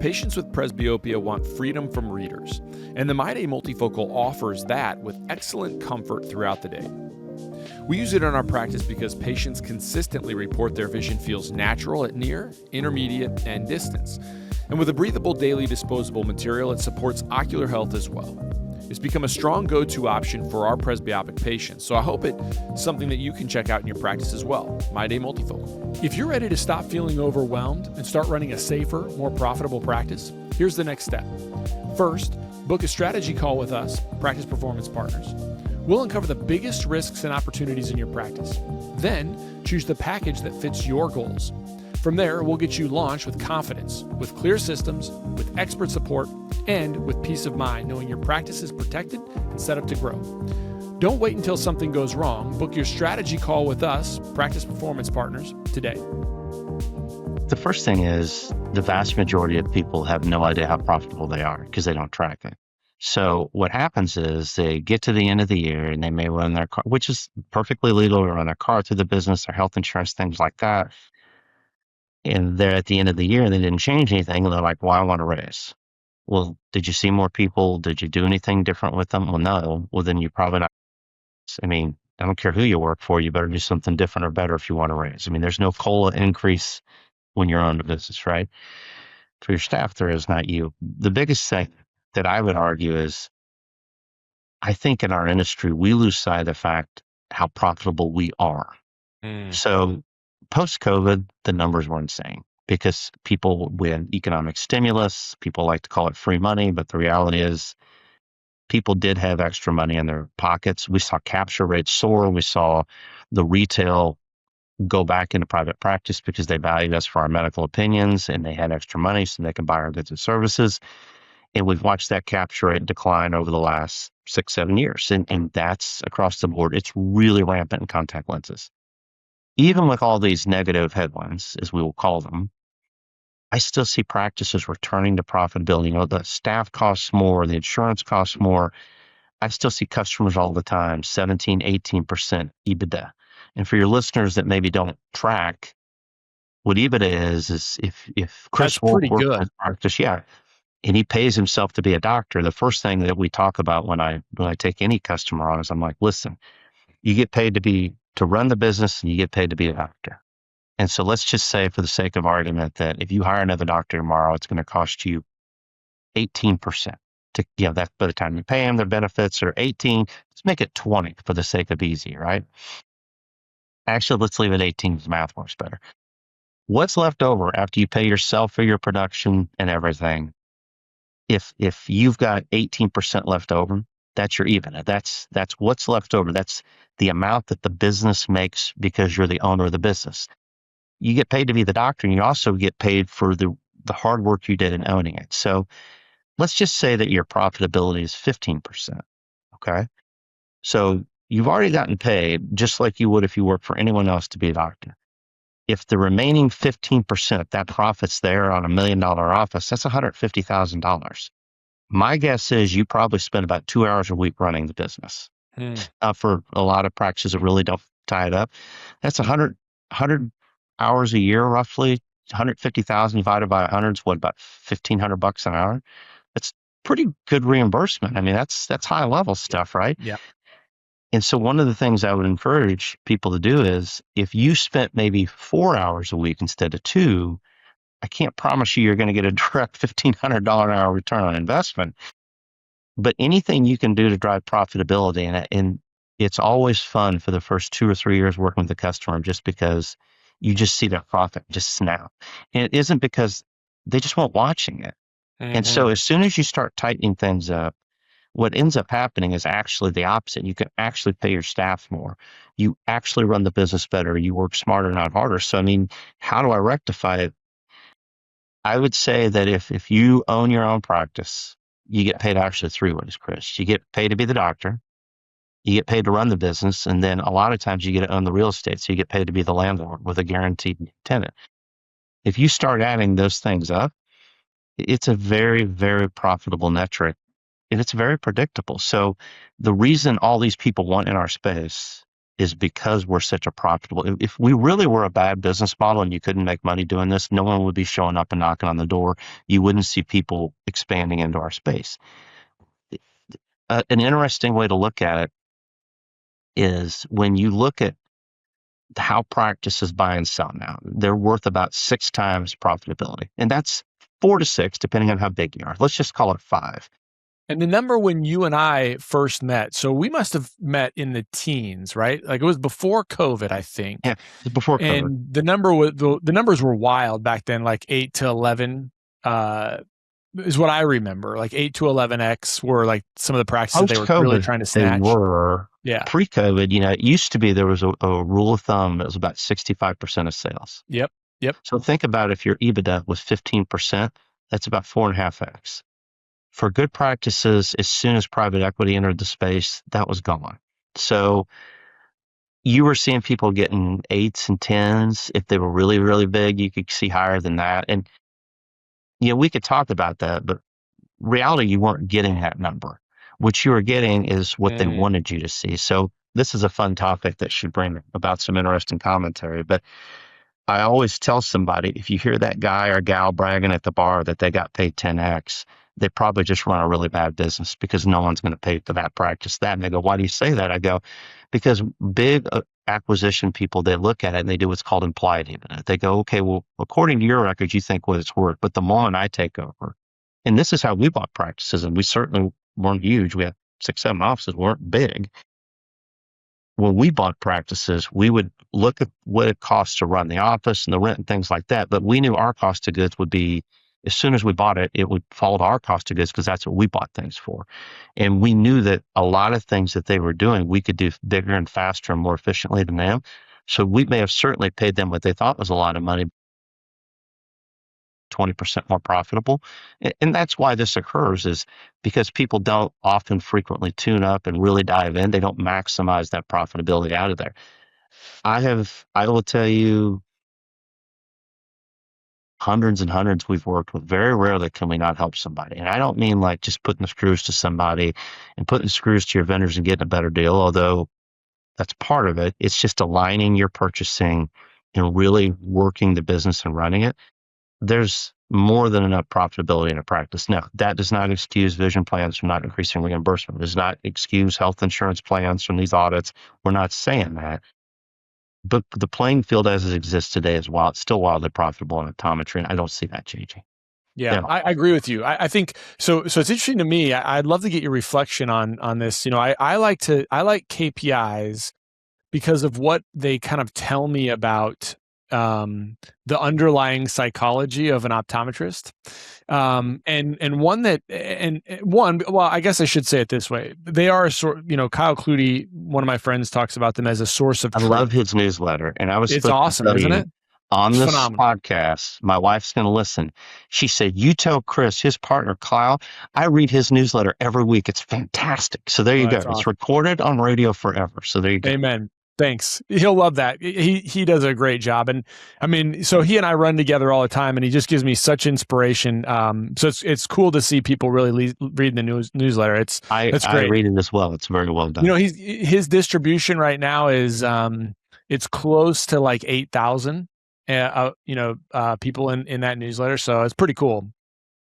S3: Patients with presbyopia want freedom from readers, and the MyDay Multifocal offers that with excellent comfort throughout the day. We use it in our practice because patients consistently report their vision feels natural at near, intermediate, and distance. And with a breathable daily disposable material, it supports ocular health as well. It's become a strong go-to option for our presbyopic patients, so I hope it's something that you can check out in your practice as well. MyDay Multifocal. If you're ready to stop feeling overwhelmed and start running a safer, more profitable practice, here's the next step. First, book a strategy call with us, Practice Performance Partners. We'll uncover the biggest risks and opportunities in your practice. Then, choose the package that fits your goals. From there, we'll get you launched with confidence, with clear systems, with expert support, and with peace of mind, knowing your practice is protected and set up to grow. Don't wait until something goes wrong. Book your strategy call with us, Practice Performance Partners, today.
S2: The first thing is the vast majority of people have no idea how profitable they are because they don't track it. So what happens is they get to the end of the year and they may run their car, which is perfectly legal to run their car through the business, their health insurance, things like that. And they're at the end of the year and they didn't change anything. And they're like, well, I want to raise. Well, did you see more people? Did you do anything different with them? Well, no. Well, then you probably not. I mean, I don't care who you work for. You better do something different or better if you want to raise. I mean, there's no COLA increase when you're on the business, right? For your staff, there is, not you. The biggest thing that I would argue is, I think in our industry, we lose sight of the fact how profitable we are. So post-COVID, the numbers were insane because people with economic stimulus, people like to call it free money, but the reality is people did have extra money in their pockets. We saw capture rates soar. We saw the retail go back into private practice because they valued us for our medical opinions and they had extra money so they could buy our goods and services. And we've watched that capture rate decline over the last 6-7 years. And that's across the board. It's really rampant in contact lenses. Even with all these negative headlines, as we will call them, I still see practices returning to profitability. The staff costs more, the insurance costs more. I still see customers all the time, 17, 18% EBITDA. And for your listeners that maybe don't track, what EBITDA is if Chris Wolfe works in practice, and he pays himself to be a doctor, the first thing that we talk about when I take any customer on is I'm like, listen, you get paid to run the business and you get paid to be a doctor. And so let's just say, for the sake of argument, that if you hire another doctor tomorrow, it's going to cost you 18% that by the time you pay them, their benefits are 18. Let's make it 20 for the sake of easy, right? Actually, let's leave it 18 because math works better. What's left over after you pay yourself for your production and everything? If you've got 18% left over, that's your EBITDA. That's what's left over. That's the amount that the business makes because you're the owner of the business. You get paid to be the doctor, and you also get paid for the hard work you did in owning it. So let's just say that your profitability is 15%. Okay. So you've already gotten paid just like you would if you worked for anyone else to be a doctor. If the remaining 15%, that profit's there on $1 million office, that's $150,000. My guess is you probably spend about 2 hours a week running the business. For a lot of practices that really don't tie it up, that's 100 hours a year, roughly 150,000 divided by 100 is what, about $1,500 an hour? That's pretty good reimbursement. I mean, that's high level stuff, right?
S1: Yeah.
S2: And so one of the things I would encourage people to do is if you spent maybe 4 hours a week instead of 2, I can't promise you you're going to get a direct $1,500 an hour return on investment, but anything you can do to drive profitability, and it's always fun for the first 2 or 3 years working with the customer, just because you just see that profit just snap. And it isn't because they just weren't watching it. And so as soon as you start tightening things up, what ends up happening is actually the opposite. You can actually pay your staff more. You actually run the business better. You work smarter, not harder. So, I mean, how do I rectify it? I would say that if you own your own practice, you get paid actually 3 ways, Chris. You get paid to be the doctor, you get paid to run the business, and then a lot of times you get to own the real estate. So you get paid to be the landlord with a guaranteed tenant. If you start adding those things up, it's a very, very profitable metric, and it's very predictable. So the reason all these people want in our space is because we're such a profitable. If we really were a bad business model and you couldn't make money doing this, no one would be showing up and knocking on the door. You wouldn't see people expanding into our space. An interesting way to look at it is when you look at how practices buy and sell now, they're worth about 6 times profitability. And that's 4 to 6, depending on how big you are. Let's just call it 5.
S1: And the number when you and I first met, so we must have met in the teens, right? Like it was before COVID, I think.
S2: Yeah, before COVID.
S1: And the numbers were wild back then, like 8 to 11 is what I remember. Like 8 to 11x were like some of the practices they were really trying to snatch.
S2: They were.
S1: Yeah.
S2: Pre-COVID, it used to be there was a rule of thumb that was about 65% of sales.
S1: Yep.
S2: So think about if your EBITDA was 15%, that's about 4.5x. For good practices, as soon as private equity entered the space, that was gone. So you were seeing people getting 8s and 10s. If they were really, really big, you could see higher than that. And, we could talk about that, but reality, you weren't getting that number. What you were getting is what they wanted you to see. So this is a fun topic that should bring about some interesting commentary. But I always tell somebody, if you hear that guy or gal bragging at the bar that they got paid 10x, they probably just run a really bad business, because no one's going to pay for that practice that. And they go, why do you say that? I go, because big acquisition people, they look at it and they do what's called implied EBITDA. They go, okay, well, according to your records, you think what it's worth. But the moment I take over, and this is how we bought practices, and we certainly weren't huge. We had 6, 7 offices, weren't big. When we bought practices, we would look at what it costs to run the office and the rent and things like that. But we knew our cost of goods would be, as soon as we bought it, it would fall to our cost of goods, because that's what we bought things for. And we knew that a lot of things that they were doing, we could do bigger and faster and more efficiently than them. So we may have certainly paid them what they thought was a lot of money, 20% more profitable. And that's why this occurs, is because people don't often frequently tune up and really dive in. They don't maximize that profitability out of there. I will tell you, hundreds and hundreds we've worked with. Very rarely can we not help somebody. And I don't mean like just putting the screws to somebody and putting the screws to your vendors and getting a better deal, although that's part of it. It's just aligning your purchasing and really working the business and running it. There's more than enough profitability in a practice. Now, that does not excuse vision plans from not increasing reimbursement. It does not excuse health insurance plans from these audits. We're not saying that. But the playing field as it exists today is still wildly profitable in optometry, and I don't see that changing.
S1: Yeah, I agree with you. I think so. So it's interesting to me. I'd love to get your reflection on this. I like KPIs because of what they kind of tell me about the underlying psychology of an optometrist. Well, I guess I should say it this way. They are a sort, Kyle Clutie, one of my friends, talks about them as a source of truth.
S2: I love his newsletter. And
S1: it's awesome, isn't it?
S2: On this podcast, my wife's going to listen. She said, you tell Chris, his partner, Kyle, I read his newsletter every week. It's fantastic. So there you go. Awesome. It's recorded on radio forever. So there you go.
S1: Amen. Thanks. He'll love that. He does a great job. And I mean, so he and I run together all the time, and he just gives me such inspiration. So it's cool to see people really reading the newsletter. It's great.
S2: I read it as well. It's very well done.
S1: His distribution right now is it's close to like 8,000, people in that newsletter. So it's pretty cool.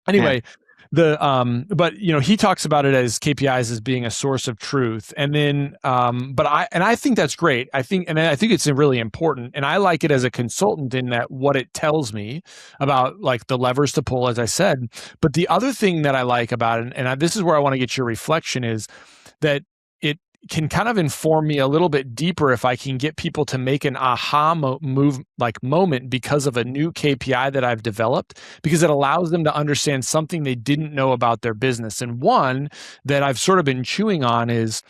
S1: Anyway, but he talks about it as KPIs as being a source of truth. And then, I think that's great. I think it's really important. And I like it as a consultant in that what it tells me about like the levers to pull, as I said. But the other thing that I like about it, and this is where I want to get your reflection, is that it can kind of inform me a little bit deeper if I can get people to make an aha moment because of a new KPI that I've developed, because it allows them to understand something they didn't know about their business. And one that I've sort of been chewing on is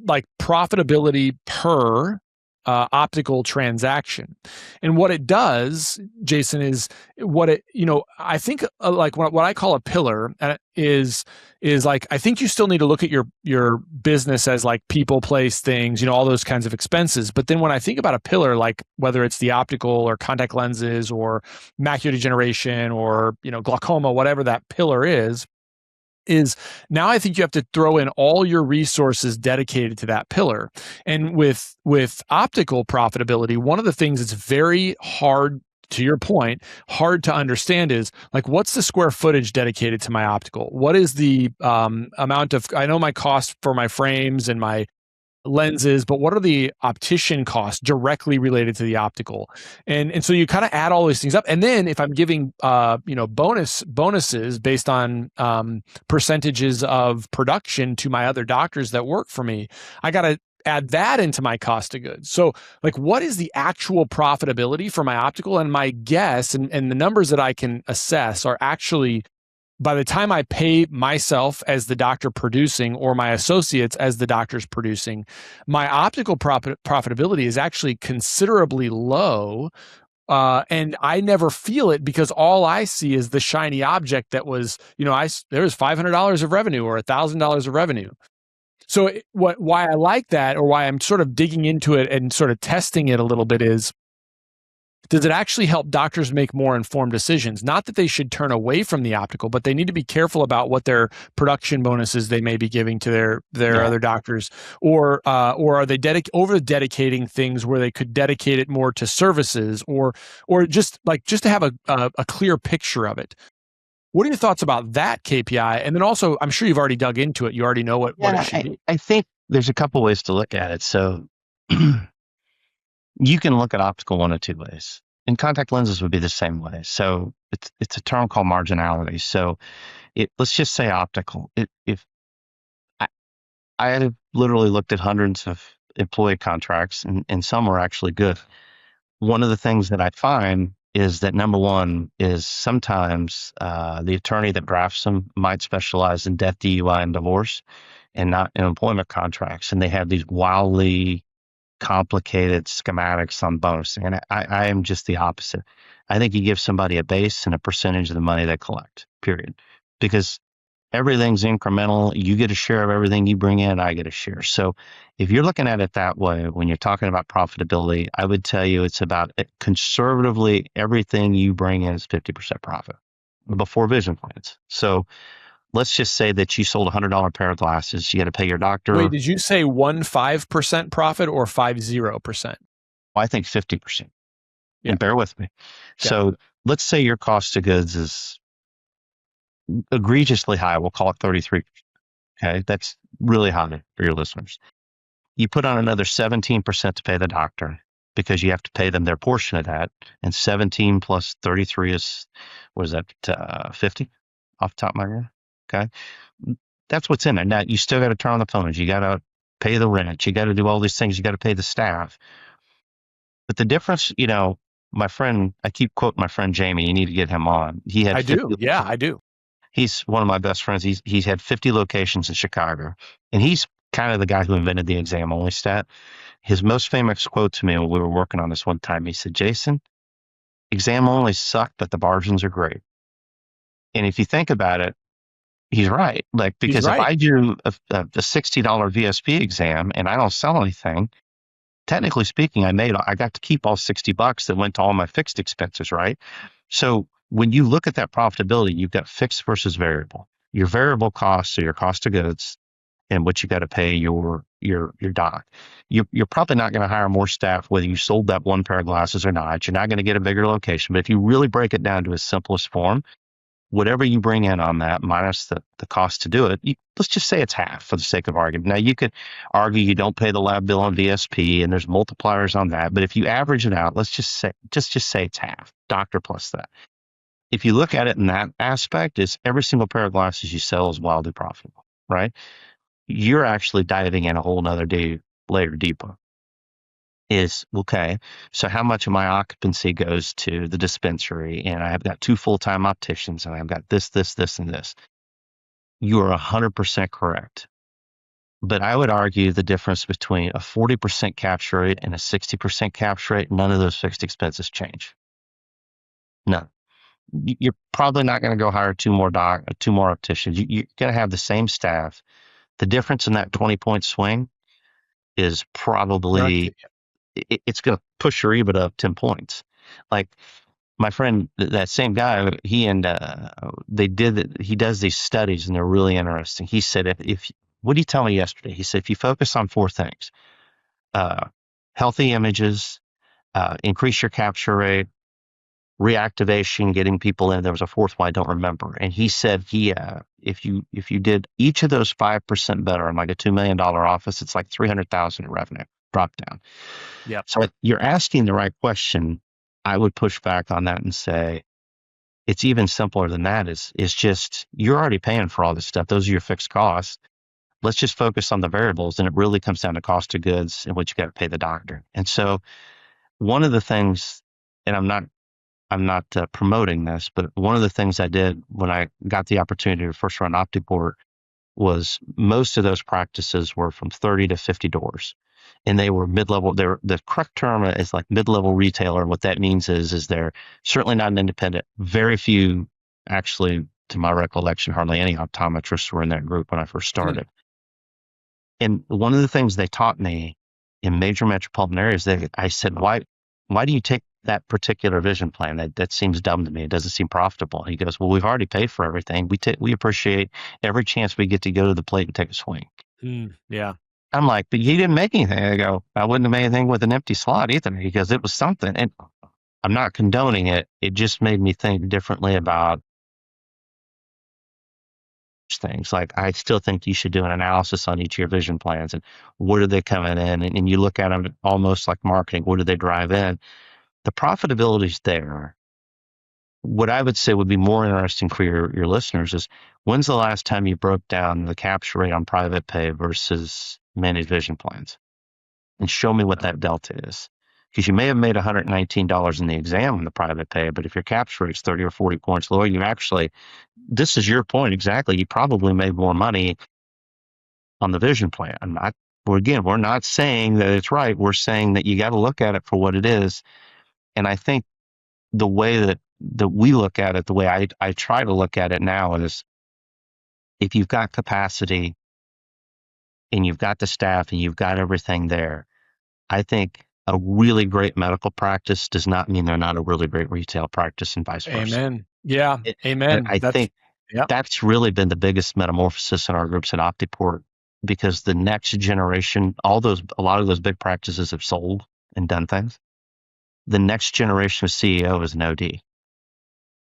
S1: like profitability per optical transaction. And what it does, Jason, is I think like what I call a pillar is like, I think you still need to look at your business as like people, place, things, all those kinds of expenses. But then when I think about a pillar, like whether it's the optical or contact lenses or macular degeneration or, glaucoma, whatever that pillar is now I think you have to throw in all your resources dedicated to that pillar. And with optical profitability, one of the things that's very hard, to your point, hard to understand is like, what's the square footage dedicated to my optical? What is the amount of, I know my cost for my frames and my lenses, but what are the optician costs directly related to the optical? And so you kind of add all these things up. And then if I'm giving bonuses based on percentages of production to my other doctors that work for me, I got to add that into my cost of goods. So like, what is the actual profitability for my optical? And my guess and the numbers that I can assess are actually, by the time I pay myself as the doctor producing or my associates as the doctors producing, my optical profitability is actually considerably low. And I never feel it because all I see is the shiny object that was, there was $500 of revenue or $1,000 of revenue. So why I like that, or why I'm sort of digging into it and sort of testing it a little bit, is, does it actually help doctors make more informed decisions? Not that they should turn away from the optical, but they need to be careful about what their production bonuses they may be giving to their other doctors, or are they over dedicating things where they could dedicate it more to services, or just to have a clear picture of it. What are your thoughts about that KPI? And then also, I'm sure you've already dug into it. You already know what it should be.
S2: I think there's a couple ways to look at it. So you can look at optical one of two ways, and contact lenses would be the same way. So it's a term called marginality. So let's just say optical. If I had literally looked at hundreds of employee contracts, and some are actually good. One of the things that I find is that, number one, is sometimes the attorney that drafts them might specialize in death, DUI, and divorce, and not in employment contracts. And they have these wildly complicated schematics on bonusing. And I am just the opposite. I think you give somebody a base and a percentage of the money they collect, period. Because everything's incremental. You get a share of everything you bring in, I get a share. So if you're looking at it that way, when you're talking about profitability, I would tell you it's about, conservatively, everything you bring in is 50% profit before vision plans. So let's just say that you sold $100 pair of glasses. You got to pay your doctor.
S1: Wait, did you say 15% profit or 50%?
S2: I think 50%.
S1: Yeah.
S2: And bear with me. Yeah. So let's say your cost of goods is egregiously high. We'll call it 33%. Okay. That's really high for your listeners. You put on another 17% to pay the doctor, because you have to pay them their portion of that. And 17 plus 33 is, what is that, 50 off the top of my head? Okay. That's what's in it. Now, you still got to turn on the phones. You got to pay the rent. You got to do all these things. You got to pay the staff. But the difference, my friend, I keep quoting my friend Jamie. You need to get him on.
S1: I do. Yeah, I do.
S2: He's one of my best friends. He's had 50 locations in Chicago, and he's kind of the guy who invented the exam only stat. His most famous quote to me when we were working on this one time, he said, "Jason, exam only suck, but the margins are great." And if you think about it, he's right. Because if I do a $60 VSP exam and I don't sell anything, technically speaking, I got to keep all $60 that went to all my fixed expenses, right? So when you look at that profitability, you've got fixed versus variable. Your variable costs are your cost of goods, and what you got to pay your doc. You're probably not going to hire more staff whether you sold that one pair of glasses or not. You're not going to get a bigger location. But if you really break it down to its simplest form, whatever you bring in on that minus the cost to do it, let's just say it's half for the sake of argument. Now, you could argue you don't pay the lab bill on VSP, and there's multipliers on that. But if you average it out, let's just say it's half, doctor plus that. If you look at it in that aspect, is every single pair of glasses you sell is wildly profitable, right? You're actually diving in a whole nother layer deeper. Is okay. So how much of my occupancy goes to the dispensary, and I have got 2 full-time opticians, and I've got this, and this. You are 100% correct. But I would argue the difference between a 40% capture rate and a 60% capture rate, none of those fixed expenses change. No. You're probably not going to go hire 2 more opticians. You're going to have the same staff. The difference in that 20-point swing is probably, it's going to push your EBIT up 10 points. Like my friend, that same guy, he does these studies, and they're really interesting. He said, what did he tell me yesterday? He said, if you focus on 4 things, healthy images, increase your capture rate, reactivation, getting people in. There was a 4th one I don't remember. And he said if you did each of those 5% better on like a $2 million office, it's like $300,000 in revenue drop down.
S1: Yeah.
S2: So you're asking the right question. I would push back on that and say it's even simpler than that. Is just you're already paying for all this stuff. Those are your fixed costs. Let's just focus on the variables, and it really comes down to cost of goods and what you got to pay the doctor. And so one of the things, and I'm not promoting this, but one of the things I did when I got the opportunity to first run OptiPort was most of those practices were from 30 to 50 doors, and they were mid-level. The correct term is like mid-level retailer. What that means is they're certainly not an independent. Very few, actually, to my recollection, hardly any optometrists were in that group when I first started. And one of the things they taught me in major metropolitan areas, I said, why do you take that particular vision plan? That seems dumb to me. It doesn't seem profitable. He goes, well, we've already paid for everything. We appreciate every chance we get to go to the plate and take a swing.
S1: Yeah.
S2: I'm like, but you didn't make anything. I go, I wouldn't have made anything with an empty slot either, because it was something. And I'm not condoning it. It just made me think differently about things. Like, I still think you should do an analysis on each of your vision plans and what are they coming in, and you look at them almost like marketing. What do they drive in? The profitability's there. What I would say would be more interesting for your listeners is, when's the last time you broke down the capture rate on private pay versus managed vision plans? And show me what that delta is. Because you may have made $119 in the exam on the private pay, but if your capture rate's 30 or 40 points lower, this is your point exactly, you probably made more money on the vision plan. We're not saying that it's right. We're saying that you got to look at it for what it is. And I think the way that we look at it, the way I try to look at it now is, if you've got capacity and you've got the staff and you've got everything there, I think a really great medical practice does not mean they're not a really great retail practice, and vice versa.
S1: Amen. Yeah. Amen.
S2: I think that's really been the biggest metamorphosis in our groups at OptiPort, because the next generation, a lot of those big practices have sold and done things. The next generation of CEO is an OD.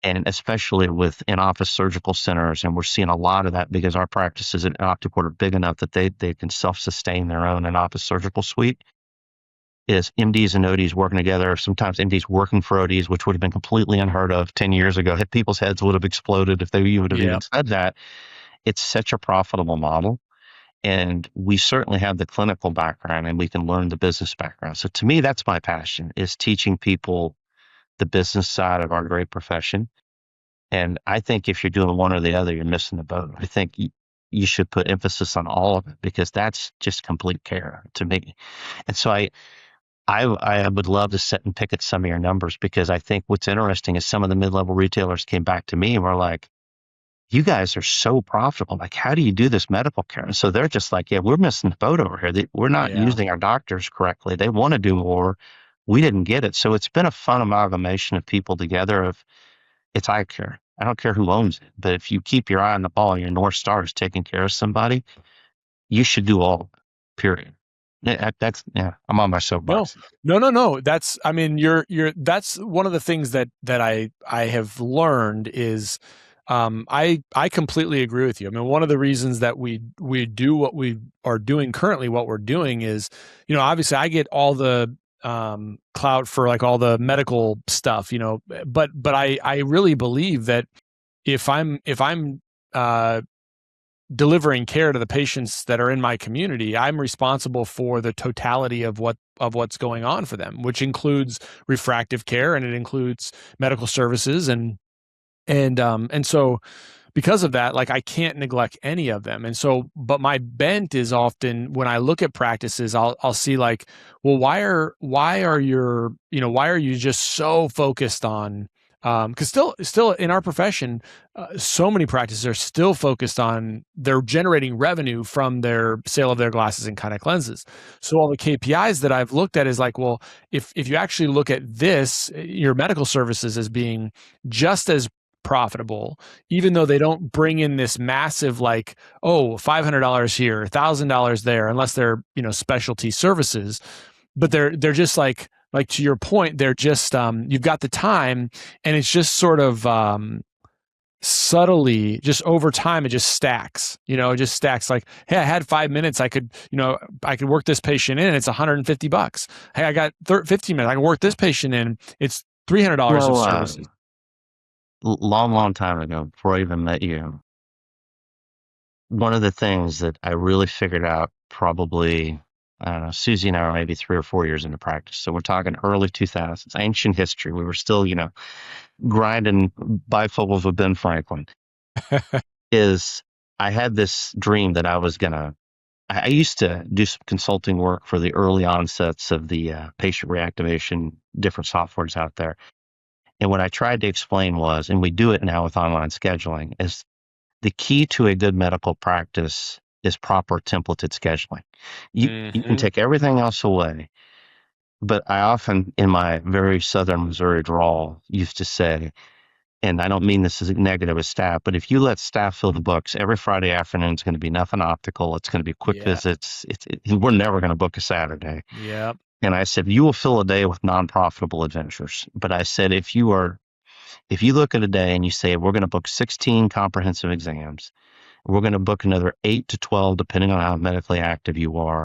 S2: And especially with in-office surgical centers, and we're seeing a lot of that because our practices at OptiPort are big enough that they can self-sustain their own in-office surgical suite, is MDs and ODs working together, sometimes MDs working for ODs, which would have been completely unheard of 10 years ago. People's heads would have exploded if they would have even said that. It's such a profitable model. And we certainly have the clinical background, and we can learn the business background. So to me, that's my passion, is teaching people the business side of our great profession. And I think if you're doing one or the other, you're missing the boat. I think you should put emphasis on all of it, because that's just complete care to me. And so I would love to sit and pick at some of your numbers, because I think what's interesting is some of the mid-level retailers came back to me and were like, you guys are so profitable. Like, how do you do this medical care? And so they're just like, yeah, we're missing the boat over here. We're not using our doctors correctly. They want to do more. We didn't get it. So it's been a fun amalgamation of people together. It's eye care. I don't care who owns it, but if you keep your eye on the ball, your North Star is taking care of somebody, you should do all of it, period. I'm on my soapbox.
S1: No. That's, I mean, that's one of the things that I have learned is, I completely agree with you. I mean, one of the reasons that we do what we are doing currently, what we're doing is, obviously I get all the clout for like all the medical stuff, but I really believe that if I'm delivering care to the patients that are in my community, I'm responsible for the totality of what's going on for them, which includes refractive care, and it includes medical services, and so because of that, like I can't neglect any of them. And so, but my bent is often when I look at practices, I'll see like, well, why are you just so focused on, because still in our profession, so many practices are still focused on they're generating revenue from their sale of their glasses and contact lenses. So all the KPIs that I've looked at is like, well, if you actually look at this, your medical services as being just as profitable, even though they don't bring in this massive like, oh, $500 here, $1,000 there, unless they're specialty services, but they're just like to your point, they're just you've got the time, and it's just sort of subtly, just over time, it just stacks. It just stacks. Like, hey, I had 5 minutes, I could work this patient in, it's $150. Hey, I got 15 minutes, I can work this patient in, it's $300 of services.
S2: Long time ago, before I even met you, one of the things that I really figured out probably, I don't know, Susie and I are maybe 3 or 4 years into practice. So we're talking early 2000s, ancient history. We were still, grinding bifocals with Ben Franklin. Is I had this dream that I used to do some consulting work for the early onsets of the patient reactivation, different softwares out there. And what I tried to explain was, and we do it now with online scheduling, is the key to a good medical practice is proper templated scheduling. You can take everything else away, but I often, in my very southern Missouri drawl, used to say, and I don't mean this as a negative as staff, but if you let staff fill the books, every Friday afternoon it's going to be nothing optical. It's going to be quick visits. We're never going to book a Saturday.
S1: Yeah.
S2: And I said, you will fill a day with non-profitable adventures. But I said, if you look at a day and you say, we're going to book 16 comprehensive exams, we're going to book another 8 to 12, depending on how medically active you are,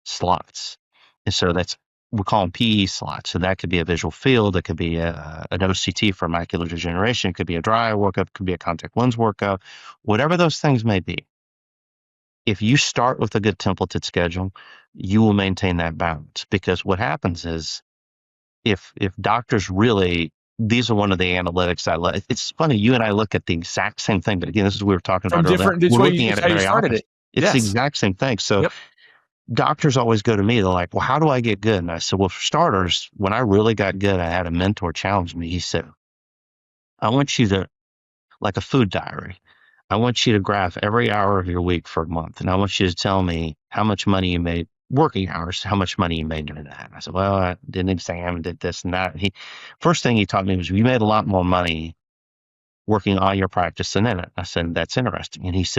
S2: slots. And so we call them PE slots. So that could be a visual field. It could be an OCT for macular degeneration. It could be a dry eye workup. It could be a contact lens workup. Whatever those things may be. If you start with a good templated schedule, you will maintain that balance, because what happens is if doctors really, these are one of the analytics I love. It's funny, you and I look at the exact same thing, but again, this is what we were talking about earlier. We're looking at it very opposite. It's the exact same thing. So doctors always go to me, they're like, well, how do I get good? And I said, well, for starters, when I really got good, I had a mentor challenge me. He said, I want you to, like a food diary, I want you to graph every hour of your week for a month. And I want you to tell me how much money you made working hours, how much money you made doing that. And I said, well, I did an exam, did this and that. First thing he taught me was, you made a lot more money working on your practice than in it. I said, that's interesting. And he said,